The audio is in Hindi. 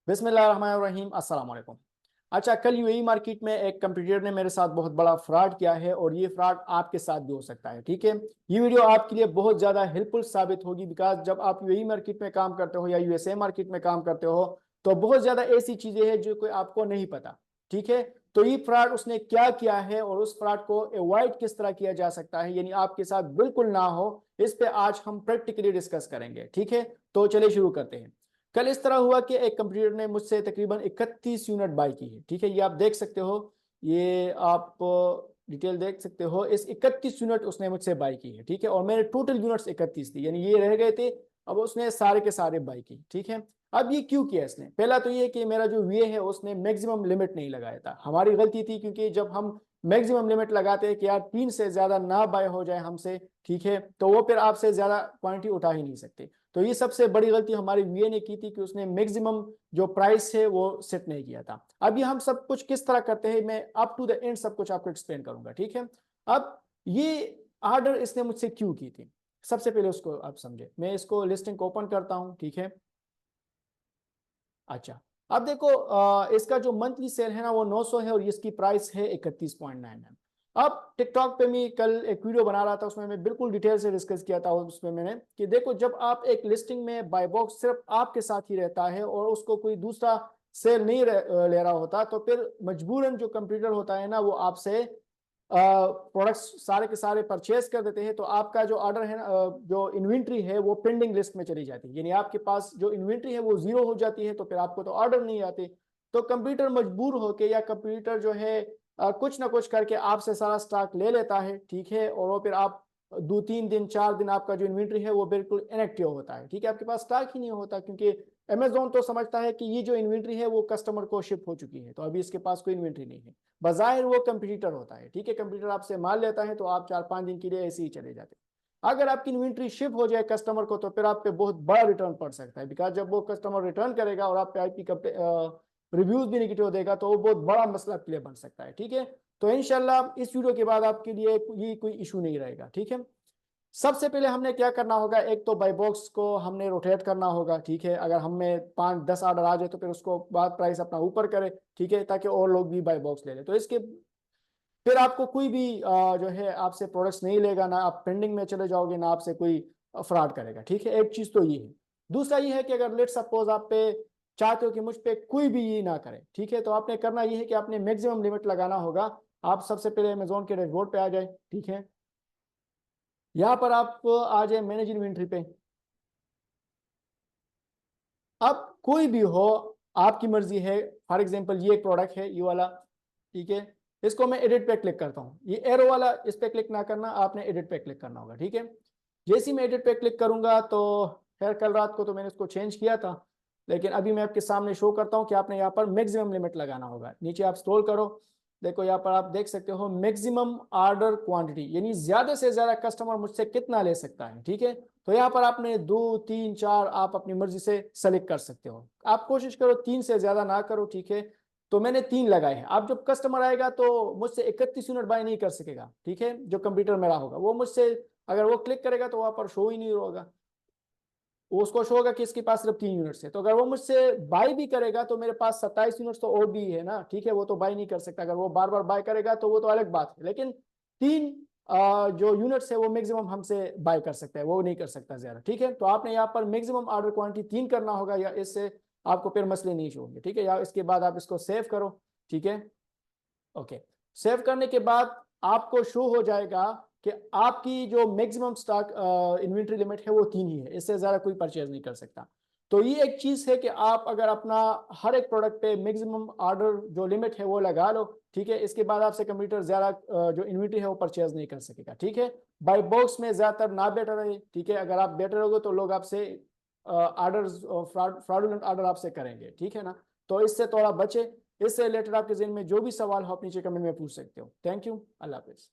बिस्मिल्लाहिर्रहमानिर्रहीम, अस्सलाम वालेकुम। अच्छा, कल यूएई मार्केट में एक कंप्यूटर ने मेरे साथ बहुत बड़ा फ्रॉड किया है और ये फ्रॉड आपके साथ भी हो सकता है। ठीक है, ये वीडियो आपके लिए बहुत ज़्यादा हेल्पफुल साबित होगी, बिकॉज जब आप यूएई मार्केट में काम करते हो या यूएसए मार्केट में काम करते हो तो बहुत ज़्यादा ऐसी चीज़ें हैं जो कोई आपको नहीं पता। ठीक है, तो ये फ्रॉड उसने क्या किया है और उस फ्रॉड को अवॉइड किस तरह किया जा सकता है, यानी आपके साथ बिल्कुल ना हो, इस पे आज हम प्रैक्टिकली डिस्कस करेंगे। ठीक है, तो चलिए शुरू करते हैं। कल इस तरह हुआ कि एक कंप्यूटर ने मुझसे तकरीबन 31 यूनिट बाय की है। ठीक है, ये आप देख सकते हो, ये आप डिटेल देख सकते हो, इस 31 यूनिट उसने मुझसे बाय की है। ठीक है, और मेरे टोटल यूनिट्स 31 थी, यानी ये रह गए थे, अब उसने सारे के सारे बाय की। ठीक है, अब ये क्यों किया इसने? पहला तो ये कि मेरा जो वीए है उसने मैक्सिमम लिमिट नहीं लगाया था, हमारी गलती थी, क्योंकि जब हम मैक्सिमम लिमिट लगाते हैं कि यार 3 से ज्यादा ना बाय हो जाए हमसे, ठीक है, तो वो फिर आपसे ज्यादा क्वांटिटी उठा ही नहीं सकते। तो ये सबसे बड़ी गलती हमारी वीए ने की थी कि उसने मैक्सिमम जो प्राइस है वो सेट नहीं किया था। अब ये हम सब कुछ किस तरह करते हैं, मैं अप टू द एंड सब कुछ आपको एक्सप्लेन करूंगा। ठीक है, अब ये ऑर्डर इसने मुझसे क्यों की थी, सबसे पहले उसको आप समझे। मैं इसको लिस्टिंग को ओपन करता हूं। ठीक है, अच्छा, अब देखो, इसका जो मंथली सेल है ना वो 900 है और इसकी प्राइस है 31.99। अब टिकटॉक पे मैं कल एक वीडियो बना रहा था, उसमें मैं बिल्कुल डिटेल से डिस्कस किया था उसमें मैंने कि देखो, जब आप एक लिस्टिंग में बाय बॉक्स सिर्फ आपके साथ ही रहता है और उसको कोई दूसरा सेल नहीं ले रहा होता, तो फिर मजबूरन जो कंप्यूटर होता है ना वो आपसे प्रोडक्ट्स सारे के सारे परचेज कर देते हैं। तो आपका जो ऑर्डर है ना, जो इन्वेंट्री है वो पेंडिंग लिस्ट में चली जाती है, यानी आपके पास जो इन्वेंट्री है वो जीरो हो जाती है, तो फिर आपको तो ऑर्डर नहीं आते। तो कंप्यूटर मजबूर होके या कंप्यूटर जो है कुछ ना कुछ करके आपसे सारा स्टॉक ले लेता है। ठीक है, और वो फिर आप 2-3 दिन 4 दिन आपका जो इन्वेंट्री है वो बिल्कुल इनएक्टिव होता है। ठीक है, आपके पास स्टॉक ही नहीं होता, क्योंकि अमेजोन तो समझता है कि ये जो इन्वेंट्री है वो कस्टमर को शिप हो चुकी है, तो अभी इसके पास कोई इन्वेंट्री नहीं है। बाहर वो कंप्यूटर होता है। ठीक है, कंप्यूटर आपसे माल लेता है तो आप 4-5 दिन के लिए ऐसे ही चले जाते हैं। अगर आपकी इन्वेंट्री शिप हो जाए कस्टमर को तो फिर आप पे बहुत बड़ा रिटर्न पड़ सकता है, बिकॉज जब वो कस्टमर रिटर्न करेगा और आप पे आईपी का रिव्यूज भी निगेटिव देगा तो वो बहुत बड़ा मसला आपके लिए बन सकता है। ठीक है, तो इंशाल्लाह इस वीडियो के बाद आपके लिए ये कोई इशू नहीं रहेगा। ठीक है, सबसे पहले हमने क्या करना होगा, एक तो बाई बॉक्स को हमने रोटेट करना होगा। ठीक है, अगर हमें 5-10 ऑर्डर आ जाए तो फिर उसको बाद प्राइस अपना ऊपर करे। ठीक है, ताकि और लोग भी बाई बॉक्स ले ले, तो इसके फिर आपको कोई भी जो है आपसे प्रोडक्ट्स नहीं लेगा, ना आप पेंडिंग में चले जाओगे, ना आपसे कोई फ्रॉड करेगा। ठीक है, एक चीज तो ये है। दूसरा ये है कि अगर लेट सपोज आप पे चाहते हो कि मुझ पे कोई भी ये ना करे, ठीक है, तो आपने करना ये है कि आपने मैक्सिमम लिमिट लगाना होगा। आप सबसे पहले अमेजोन के डैशबोर्ड पे आ जाए। ठीक है, यहाँ पर आप आ जाए मैनेज इन्वेंट्री पे। अब कोई भी हो, आपकी मर्जी है। फॉर एग्जांपल ये एक प्रोडक्ट है, ये वाला। ठीक है, इसको मैं एडिट पे क्लिक करता हूँ, ये एरो वाला, इस पे क्लिक ना करना, आपने एडिट पे क्लिक करना होगा। ठीक है, जैसे ही मैं एडिट पे क्लिक करूंगा तो खैर कल रात को तो मैंने इसको चेंज किया था, लेकिन अभी मैं आपके सामने शो करता हूँ कि आपने यहाँ पर मैक्सिमम लिमिट लगाना होगा। नीचे आप स्क्रॉल करो, देखो यहाँ पर आप देख सकते हो मैक्सिमम ऑर्डर क्वांटिटी, यानी ज्यादा से ज्यादा कस्टमर मुझसे कितना ले सकता है। ठीक है, तो यहाँ पर आपने 2-3-4 आप अपनी मर्जी से सेलेक्ट कर सकते हो। आप कोशिश करो 3 से ज्यादा ना करो। ठीक है, तो मैंने 3 लगाए हैं। अब जब कस्टमर आएगा तो मुझसे 31 यूनिट बाय नहीं कर सकेगा। ठीक है, जो कंप्यूटर मेरा होगा वो मुझसे, अगर वो क्लिक करेगा तो वहां पर शो ही नहीं होगा, वो उसको शो होगा कि इसके पास सिर्फ 3 यूनिट्स है। तो अगर वो मुझसे बाय भी करेगा तो मेरे पास 27 यूनिट्स तो और भी है ना। ठीक है, वो तो बाय नहीं कर सकता, अगर वो बार बार बाय करेगा तो वो तो अलग बात है, लेकिन 3 जो यूनिट्स है वो मैक्सिमम हमसे बाय कर सकता है, वो नहीं कर सकता ज्यादा। ठीक है, तो आपने यहाँ पर मैक्सिमम ऑर्डर क्वांटिटी 3 करना होगा, या इससे आपको फिर मसले नहीं होंगे। ठीक है, या इसके बाद आप इसको सेव करो। ठीक है, ओके, सेव करने के बाद आपको शो हो जाएगा कि आपकी जो मैक्सिमम स्टॉक इन्वेंट्री लिमिट है वो 3 ही है, इससे ज्यादा कोई परचेज नहीं कर सकता। तो ये एक चीज है कि आप अगर अपना हर एक प्रोडक्ट पे मैक्सिमम ऑर्डर जो लिमिट है वो लगा लो। ठीक है, इसके बाद आपसे कंप्यूटर ज्यादा जो इन्वेंट्री है वो परचेज नहीं कर सकेगा। ठीक है, बाय बॉक्स में ज्यादातर ना बेटर है। ठीक है, अगर आप बेटर होगे तो लोग आपसे ऑर्डर फ्रॉडुलेंट ऑर्डर आपसे करेंगे। ठीक है ना, तो इससे थोड़ा बचे। इससे रिलेटेड आपके ज़हन में जो भी सवाल हो आप नीचे कमेंट में पूछ सकते हो। Thank you, Allah Hafiz.